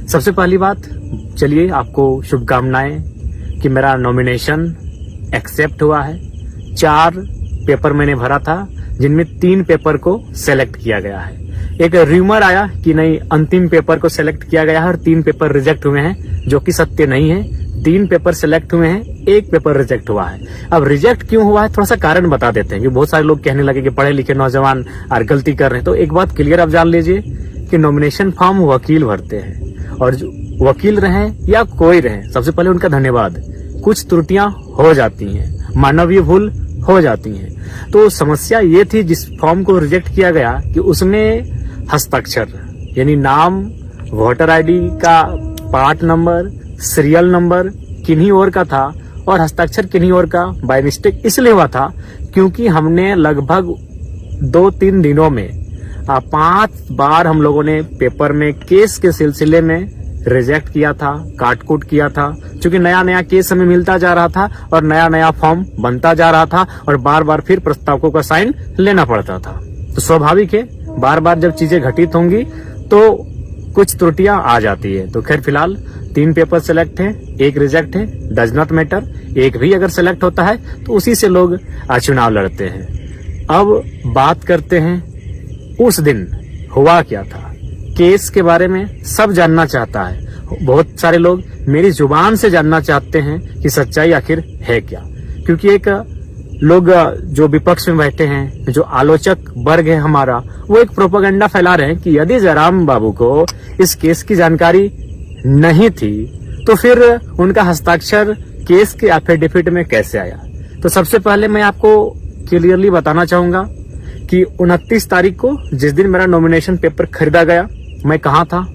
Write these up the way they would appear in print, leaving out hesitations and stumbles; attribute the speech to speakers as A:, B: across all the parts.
A: सबसे पहली बात, चलिए आपको शुभकामनाएं कि मेरा नॉमिनेशन एक्सेप्ट हुआ है। 4 पेपर मैंने भरा था, जिनमें 3 पेपर को सेलेक्ट किया गया है। एक र्यूमर आया कि नहीं, अंतिम पेपर को सेलेक्ट किया गया है और 3 पेपर रिजेक्ट हुए हैं, जो कि सत्य नहीं है। 3 पेपर सेलेक्ट हुए हैं, 1 पेपर रिजेक्ट हुआ है। अब रिजेक्ट क्यों हुआ है, थोड़ा सा कारण बता देते हैं कि बहुत सारे लोग कहने लगे कि पढ़े लिखे नौजवान और गलती कर रहे हैं। तो एक बात क्लियर आप जान लीजिए कि नॉमिनेशन फॉर्म वकील भरते हैं, और जो वकील रहे या कोई रहे, सबसे पहले उनका धन्यवाद। कुछ त्रुटियां हो जाती हैं, मानवीय भूल हो जाती हैं। तो समस्या ये थी जिस फॉर्म को रिजेक्ट किया गया कि उसमें हस्ताक्षर यानी नाम, वोटर आईडी का पार्ट नंबर, सीरियल नंबर किन्हीं और का था और हस्ताक्षर किन्हीं और का बाय मिस्टेक इसलिए हुआ था क्योंकि हमने लगभग 2-3 दिनों में 5 बार हम लोगों ने पेपर में केस के सिलसिले में रिजेक्ट किया था, काटकूट किया था, क्योंकि नया नया केस हमें मिलता जा रहा था और नया नया फॉर्म बनता जा रहा था और बार बार फिर प्रस्तावकों का साइन लेना पड़ता था। तो स्वाभाविक है, बार बार जब चीजें घटित होंगी तो कुछ त्रुटियां आ जाती है। तो खैर फिलहाल 3 पेपर सेलेक्ट है, 1 रिजेक्ट है, डज नॉट मैटर। 1 भी अगर सेलेक्ट होता है तो उसी से लोग चुनाव लड़ते हैं। अब बात करते हैं उस दिन हुआ क्या था। केस के बारे में सब जानना चाहता है, बहुत सारे लोग मेरी जुबान से जानना चाहते हैं कि सच्चाई आखिर है क्या। क्योंकि एक लोग जो विपक्ष में बैठे हैं, जो आलोचक वर्ग है हमारा, वो एक प्रोपेगेंडा फैला रहे हैं कि यदि जयराम बाबू को इस केस की जानकारी नहीं थी तो फिर उनका हस्ताक्षर केस के एफिडेविट में कैसे आया। तो सबसे पहले मैं आपको क्लियरली बताना चाहूंगा कि 29 तारीख को जिस दिन मेरा नॉमिनेशन पेपर खरीदा गया, मैं कहाँ था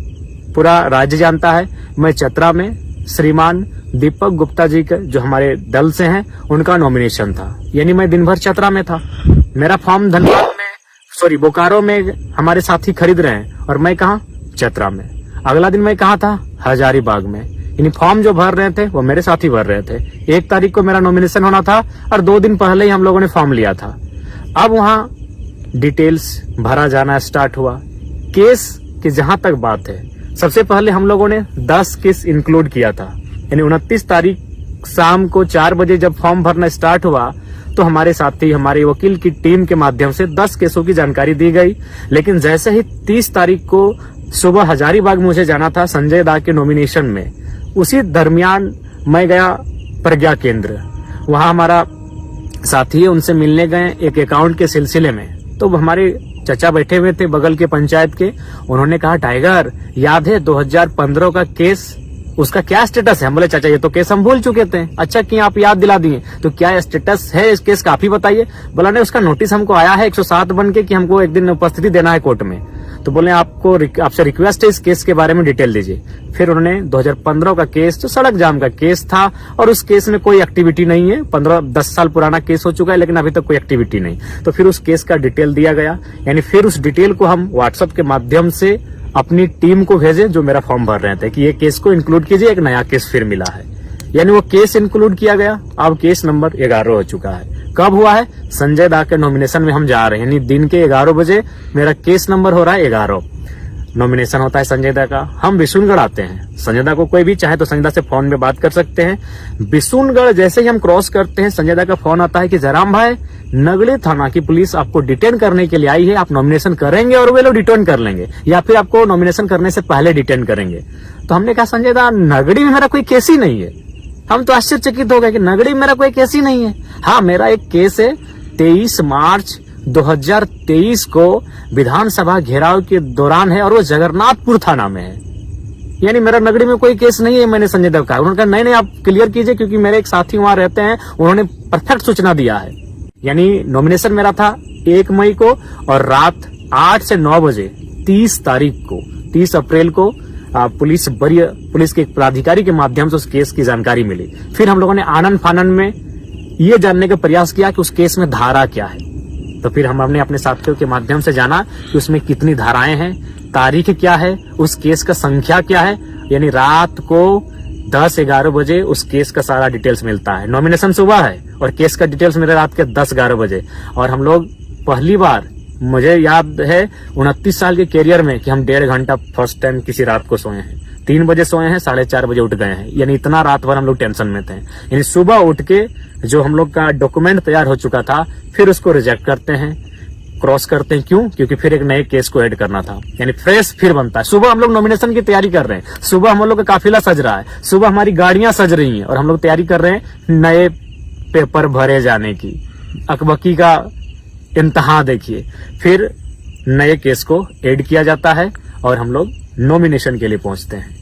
A: पूरा राज्य जानता है। मैं चतरा में श्रीमान दीपक गुप्ता जी के जो हमारे दल से हैं उनका नॉमिनेशन था, यानी मैं दिन भर चतरा में था। मेरा फॉर्म धनबाद में बोकारो में हमारे साथी खरीद रहे हैं और मैं कहा चतरा में। अगला दिन मैं कहा था हजारीबाग में, यानी फॉर्म जो भर रहे थे वो मेरे साथी भर रहे थे। 1 तारीख को मेरा नॉमिनेशन होना था और 2 दिन पहले ही हम लोगों ने फॉर्म लिया था। अब वहां डिटेल्स भरा जाना स्टार्ट हुआ। केस की जहां तक बात है, सबसे पहले हम लोगों ने 10 केस इंक्लूड किया था, यानी 29 तारीख शाम को 4 बजे जब फॉर्म भरना स्टार्ट हुआ तो हमारे साथी, हमारे वकील की टीम के माध्यम से 10 केसों की जानकारी दी गई। लेकिन जैसे ही 30 तारीख को सुबह हजारीबाग मुझे जाना था संजय दा के नॉमिनेशन में, उसी दरमियान मैं गया प्रज्ञा केंद्र। वहां हमारा साथी है, उनसे मिलने गए एक अकाउंट के सिलसिले में। तो हमारे चचा बैठे हुए थे बगल के पंचायत के, उन्होंने कहा टाइगर याद है 2015 का केस, उसका क्या स्टेटस है। हम बोले चाचा ये तो केस हम भूल चुके थे। अच्छा कि आप याद दिला दिए, तो क्या स्टेटस है इस केस का आप ही बताइए। बोला नहीं, उसका नोटिस हमको आया है 107 बन के कि हमको एक दिन उपस्थिति देना है कोर्ट में। तो बोले आपसे रिक्वेस्ट है इस केस के बारे में डिटेल दीजिए। फिर उन्होंने 2015 का केस जो सड़क जाम का केस था और उस केस में कोई एक्टिविटी नहीं है, 15-10 साल पुराना केस हो चुका है लेकिन अभी तक कोई एक्टिविटी नहीं। तो फिर उस केस का डिटेल दिया गया, यानी फिर उस डिटेल को हम व्हाट्सएप के माध्यम से अपनी टीम को भेजे जो मेरा फॉर्म भर रहे थे कि ये केस को इंक्लूड कीजिए, एक नया केस फिर मिला है। यानी वो केस इंक्लूड किया गया। अब केस नंबर 11 हो चुका है। कब हुआ है? संजय दा के नॉमिनेशन में हम जा रहे हैं, यानी दिन के 11 बजे मेरा केस नंबर हो रहा है 11। नॉमिनेशन होता है संजय दा का। हम बिशुनगढ़ आते हैं। संजय दा को कोई भी चाहे तो संजय दा से फोन में बात कर सकते हैं। बिशुनगढ़ जैसे ही हम क्रॉस करते हैं, संजय दा का फोन आता है कि जयराम भाई, नगड़ी थाना की पुलिस आपको डिटेन करने के लिए आई है, आप नॉमिनेशन करेंगे और वे लोग डिटेन कर लेंगे या फिर आपको नॉमिनेशन करने से पहले डिटेन करेंगे। तो हमने कहा संजय दा, नगड़ी में मेरा कोई केस ही नहीं है। हम तो आश्चर्यचकित हो गए कि नगड़ी में मेरा कोई केस ही नहीं है। हाँ, मेरा एक केस है 23 मार्च 2023 को विधानसभा घेराव के दौरान है और वो जगन्नाथपुर थाना में है, यानी मेरा नगड़ी में कोई केस नहीं है। मैंने संजय देव कहा, उन्होंने कहा नहीं आप क्लियर कीजिए क्योंकि मेरे एक साथी वहां रहते हैं, उन्होंने परफेक्ट सूचना दिया है। यानी नॉमिनेशन मेरा था 1 मई को और रात 8 से 9 बजे 30 अप्रैल को पुलिस के एक पदाधिकारी के माध्यम से उस केस की जानकारी मिली। फिर हम लोगों ने आनन फानन में ये जानने का प्रयास किया कि उस केस में धारा क्या है। तो फिर हमने अपने साथियों के माध्यम से जाना कि उसमें कितनी धाराएं हैं, तारीख क्या है, उस केस का संख्या क्या है। यानी रात को 10-11 बजे उस केस का सारा डिटेल्स मिलता है। नॉमिनेशन सुबह है और केस का डिटेल्स मेरे रात के 10-11 बजे। और हम लोग पहली बार, मुझे याद है 29 साल के कैरियर में, कि हम 1.5 घंटा फर्स्ट टाइम किसी रात को सोए हैं। 3 बजे सोए हैं, 4:30 बजे उठ गए हैं, यानी इतना रात भर हम लोग टेंशन में थे। यानी सुबह उठ के जो हम लोग का डॉक्यूमेंट तैयार हो चुका था, फिर उसको रिजेक्ट करते हैं, क्रॉस करते हैं। क्यों? क्योंकि फिर एक नए केस को ऐड करना था, यानी फ्रेश फिर बनता है। सुबह हम लोग नॉमिनेशन की तैयारी कर रहे हैं, सुबह हम लोग का काफिला सज रहा है, सुबह हमारी गाड़ियां सज रही हैं और हम लोग तैयारी कर रहे हैं नए पेपर भरे जाने की। अकबकी का इंतहा देखिए, फिर नए केस को ऐड किया जाता है और हम लोग नॉमिनेशन के लिए पहुंचते हैं।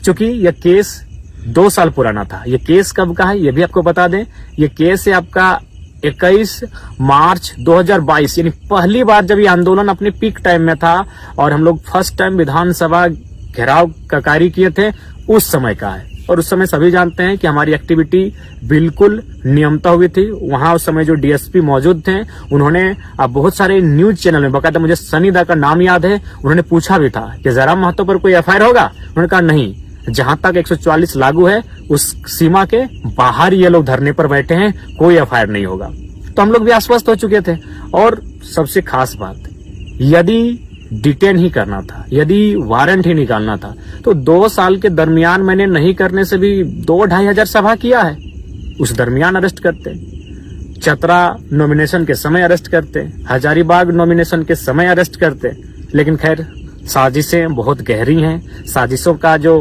A: चूंकि यह केस 2 साल पुराना था। यह केस कब का है ये भी आपको बता दें। यह केस है आपका 21 मार्च 2022, यानी पहली बार जब ये आंदोलन अपने पीक टाइम में था और हम लोग फर्स्ट टाइम विधानसभा घेराव का कार्य किए थे, उस समय का है। और उस समय सभी जानते हैं कि हमारी एक्टिविटी बिल्कुल नियमता हुई थी। वहां उस समय जो डीएसपी मौजूद थे, उन्होंने बहुत सारे न्यूज चैनल में, बकायदा मुझे सनी दा का नाम याद है, उन्होंने पूछा भी था कि जयराम महतो पर कोई एफआईआर होगा। उन्होंने कहा नहीं, जहां तक 144 लागू है उस सीमा के बाहर ये लोग धरने पर बैठे हैं, कोई एफआईआर नहीं होगा। तो हम लोग भी आश्वस्त हो चुके थे। और सबसे खास बात, यदि डिटेन ही करना था, यदि वारंट ही निकालना था, तो 2 साल के दरमियान मैंने नहीं करने से भी 2-2.5 हजार सभा किया है। उस दरमियान अरेस्ट करते, चतरा नॉमिनेशन के समय अरेस्ट करते, हजारीबाग नॉमिनेशन के समय अरेस्ट करते। लेकिन खैर, साजिशें बहुत गहरी हैं, साजिशों का जो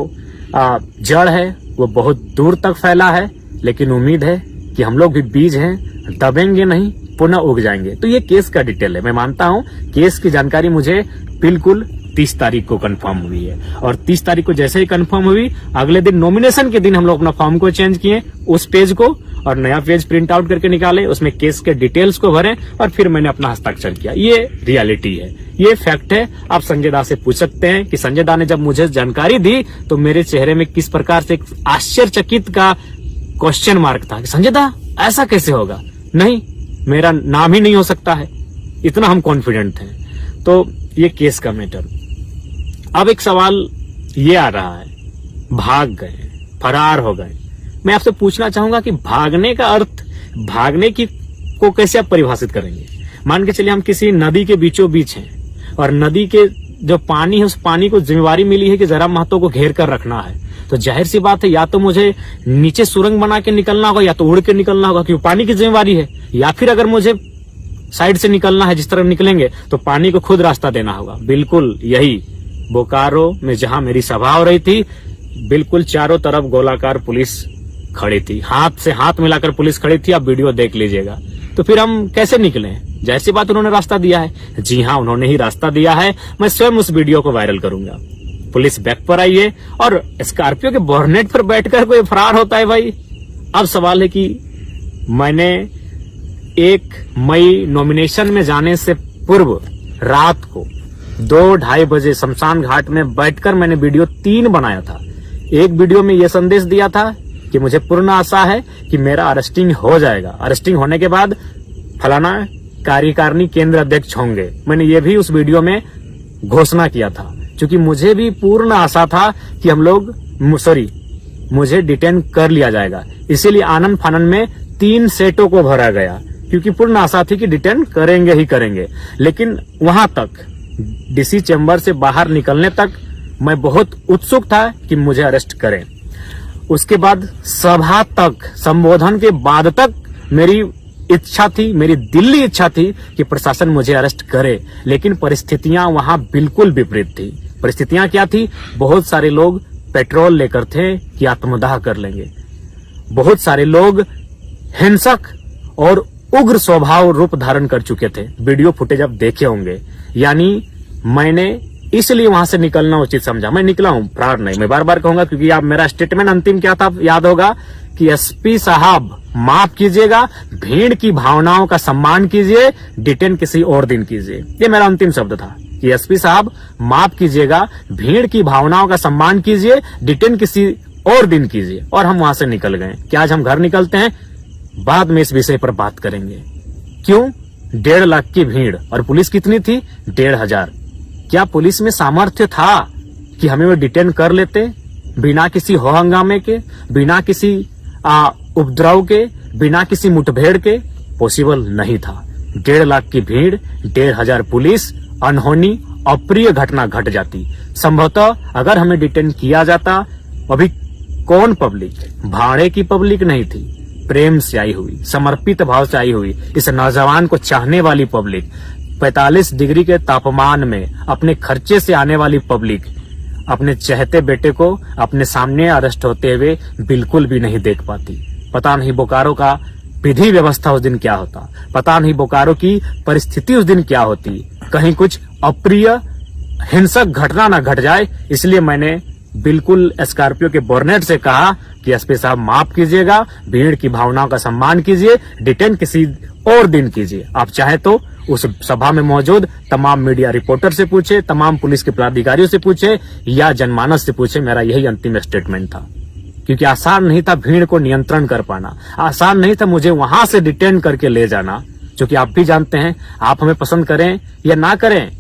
A: जड़ है वो बहुत दूर तक फैला है। लेकिन उम्मीद है कि हम लोग भी बीज हैं, दबेंगे नहीं, पुनः उग जाएंगे। तो ये केस का डिटेल है। मैं मानता हूं केस की जानकारी मुझे बिल्कुल 30 तारीख को कंफर्म हुई है, और 30 तारीख को जैसे ही कंफर्म हुई, अगले दिन नॉमिनेशन के दिन हम लोग अपना फॉर्म को चेंज किए, उस पेज को, और नया पेज प्रिंट आउट करके निकाले, उसमें केस के डिटेल्स को भरे और फिर मैंने अपना हस्ताक्षर किया। ये रियलिटी है, ये फैक्ट है। आप संजय दा से पूछ सकते हैं कि संजय दा ने जब मुझे जानकारी दी तो मेरे चेहरे में किस प्रकार से एक आश्चर्यचकित का क्वेश्चन मार्क था कि संजय दा ऐसा कैसे होगा। नहीं, मेरा नाम ही नहीं हो सकता है, इतना हम कॉन्फिडेंट थे। तो ये केस का मैटर। अब एक सवाल ये आ रहा है, भाग गए, फरार हो गए। मैं आपसे पूछना चाहूंगा कि भागने का अर्थ, भागने की को कैसे आप परिभाषित करेंगे। मान के चलिए हम किसी नदी के बीचों बीच हैं और नदी के जो पानी है, उस पानी को जिम्मेवारी मिली है कि जयराम महतो को घेर कर रखना है। तो जाहिर सी बात है, या तो मुझे नीचे सुरंग बना के निकलना होगा या तो उड़ के निकलना होगा, क्योंकि पानी की जिम्मेवारी है। या फिर अगर मुझे साइड से निकलना है, जिस तरह निकलेंगे, तो पानी को खुद रास्ता देना होगा। बिल्कुल यही बोकारो में जहां मेरी सभा हो रही थी, बिल्कुल चारों तरफ गोलाकार पुलिस खड़ी थी, हाथ से हाथ मिलाकर पुलिस खड़ी थी। आप वीडियो देख लीजिएगा। तो फिर हम कैसे निकले? जाहिर सी बात, उन्होंने रास्ता दिया है। जी हाँ, उन्होंने ही रास्ता दिया है। मैं स्वयं उस वीडियो को वायरल करूंगा। पुलिस बैक पर आई है और स्कॉर्पियो के बोर्नेट पर बैठकर कोई फरार होता है भाई। अब सवाल है कि मैंने 1 मई नॉमिनेशन में जाने से पूर्व रात को 2-2:30 बजे शमशान घाट में बैठकर मैंने वीडियो 3 बनाया था। एक वीडियो में यह संदेश दिया था कि मुझे पूर्ण आशा है कि मेरा अरेस्टिंग हो जाएगा, अरेस्टिंग होने के बाद फलाना कार्यकारिणी केंद्र अध्यक्ष होंगे। मैंने ये भी उस वीडियो में घोषणा किया था, क्योंकि मुझे भी पूर्ण आशा था कि हम लोग मुझे डिटेन कर लिया जाएगा। इसीलिए आनंद फानन में 3 सेटों को भरा गया, क्योंकि पूर्ण आशा थी कि डिटेन करेंगे ही करेंगे। लेकिन वहां तक, डीसी चैम्बर से बाहर निकलने तक मैं बहुत उत्सुक था कि मुझे अरेस्ट करें। उसके बाद सभा तक, संबोधन के बाद तक मेरी इच्छा थी, मेरी दिल्ली इच्छा थी कि प्रशासन मुझे अरेस्ट करे। लेकिन परिस्थितियां वहां बिल्कुल विपरीत थी। परिस्थितियां क्या थी? बहुत सारे लोग पेट्रोल लेकर थे कि आत्मदाह कर लेंगे। बहुत सारे लोग हिंसक और उग्र स्वभाव रूप धारण कर चुके थे। वीडियो फुटेज आप देखे होंगे। यानी मैंने इसलिए वहां से निकलना उचित समझा। मैं निकला हूं, फरार नहीं। मैं बार बार कहूंगा, क्योंकि आप मेरा स्टेटमेंट अंतिम क्या था याद होगा कि एसपी साहब माफ कीजिएगा, भीड़ की भावनाओं का सम्मान कीजिए, डिटेन किसी और दिन कीजिए। ये मेरा अंतिम शब्द था कि एसपी साहब माफ कीजिएगा, भीड़ की भावनाओं का सम्मान कीजिए, डिटेन किसी और दिन कीजिए। और हम वहां से निकल गए। क्या आज हम घर निकलते हैं? बाद में इस विषय पर बात करेंगे। क्यों? 1.5 लाख की भीड़, और पुलिस कितनी थी? 1,500। क्या पुलिस में सामर्थ्य था कि हमें वो डिटेन कर लेते बिना किसी हो हंगामे के, बिना किसी उपद्रव के, बिना किसी मुठभेड़ के? पॉसिबल नहीं था। 1.5 लाख की भीड़, 1,500 पुलिस, अनहोनी अप्रिय घटना घट जाती। संभवतः अगर हमें डिटेन किया जाता, अभी कौन पब्लिक, भाड़े की पब्लिक नहीं थी, प्रेम से आई हुई, समर्पित भाव से आई हुई, इस नौजवान को चाहने वाली पब्लिक, 45 डिग्री के तापमान में अपने खर्चे से आने वाली पब्लिक अपने चहते बेटे को अपने सामने अरेस्ट होते हुए बिल्कुल भी नहीं देख पाती। पता नहीं बोकारो का विधि व्यवस्था उस दिन क्या होता, पता नहीं बोकारो की परिस्थिति उस दिन क्या होती। कहीं कुछ अप्रिय हिंसक घटना ना घट जाए, इसलिए मैंने बिल्कुल स्कॉर्पियो के बोर्नेट से कहा कि एसपी साहब माफ कीजिएगा, भीड़ की भावनाओं का सम्मान कीजिए, डिटेन किसी और दिन कीजिए। आप चाहे तो उस सभा में मौजूद तमाम मीडिया रिपोर्टर से पूछे, तमाम पुलिस के पदाधिकारियों से पूछे या जनमानस से पूछे। मेरा यही अंतिम स्टेटमेंट था, क्योंकि आसान नहीं था भीड़ को नियंत्रण कर पाना, आसान नहीं था मुझे वहां से डिटेन करके ले जाना। क्योंकि आप भी जानते हैं, आप हमें पसंद करें या ना करें,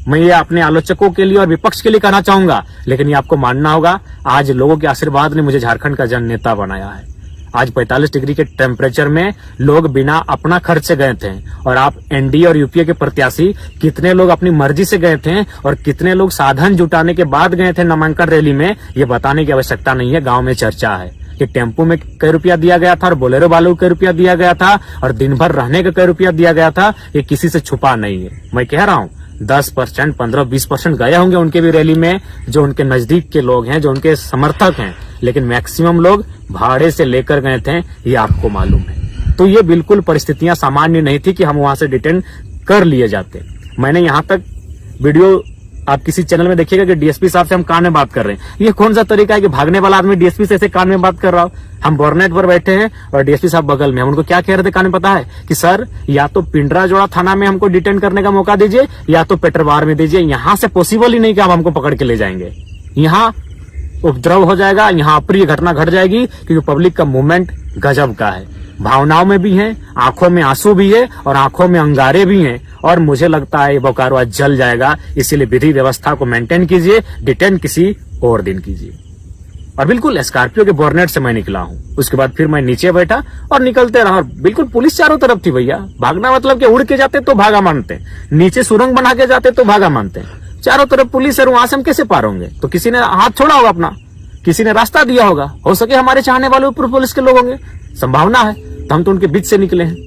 A: मैं ये अपने आलोचकों के लिए और विपक्ष के लिए कहना चाहूंगा, लेकिन ये आपको मानना होगा, आज लोगों के आशीर्वाद ने मुझे झारखंड का जन नेता बनाया है। आज 45 डिग्री के टेम्परेचर में लोग बिना अपना खर्च से गए थे, और आप एनडीए और यूपीए के प्रत्याशी कितने लोग अपनी मर्जी से गए थे और कितने लोग साधन जुटाने के बाद गए थे नामांकन रैली में, ये बताने की आवश्यकता नहीं है। गांव में चर्चा है कि टेम्पो में कई रुपया दिया गया था और बोलेरो वालों को कई रुपया दिया गया था और दिन भर रहने का कई रुपया दिया गया था, ये किसी से छुपा नहीं है। मैं कह रहा हूँ 10%, 15-20% गए होंगे उनके भी रैली में, जो उनके नजदीक के लोग हैं, जो उनके समर्थक हैं, लेकिन मैक्सिमम लोग भाड़े से लेकर गए थे, ये आपको मालूम है। तो ये बिल्कुल परिस्थितियां सामान्य नहीं थी कि हम वहां से डिटेन कर लिए जाते। मैंने यहां तक वीडियो आप किसी चैनल में देखिएगा कि डीएसपी साहब से हम कान में बात कर रहे हैं। ये कौन सा तरीका है कि भागने वाला आदमी डीएसपी से ऐसे कान में बात कर रहा हो? हम बोर्नेट पर बैठे हैं और डीएसपी साहब बगल में। हम उनको क्या कह रहे थे कान में पता है कि सर या तो पिंडराजोड़ा थाना में हमको डिटेन करने का मौका दीजिए या तो पेटरवार में दीजिए। यहां से पॉसिबल ही नहीं कि आप हमको पकड़ के ले जाएंगे। यहाँ उपद्रव हो जाएगा, यहाँ अप्रिय घटना घट जाएगी, क्योंकि पब्लिक का मूवमेंट गजब का है। भावनाओं में भी है, आंखों में आंसू भी है और आंखों में अंगारे भी हैं, और मुझे लगता है ये बोकारो आज जल जाएगा। इसीलिए विधि व्यवस्था को मेंटेन कीजिए, डिटेन किसी और दिन कीजिए। और बिल्कुल स्कॉर्पियो के बोर्नेट से मैं निकला हूं, उसके बाद फिर मैं नीचे बैठा और निकलते रहा। बिल्कुल पुलिस चारों तरफ थी भैया। भागना मतलब कि उड़ के जाते तो भागा मानते, नीचे सुरंग बना के जाते तो भागा मानते। चारों तरफ पुलिस है, वहां से हम कैसे पार होंगे? तो किसी ने हाथ छोड़ा होगा अपना, किसी ने रास्ता दिया होगा। हो सके हमारे चाहने वाले ऊपर पुलिस के लोग होंगे, संभावना है, तो हम तो उनके बीच से निकले हैं।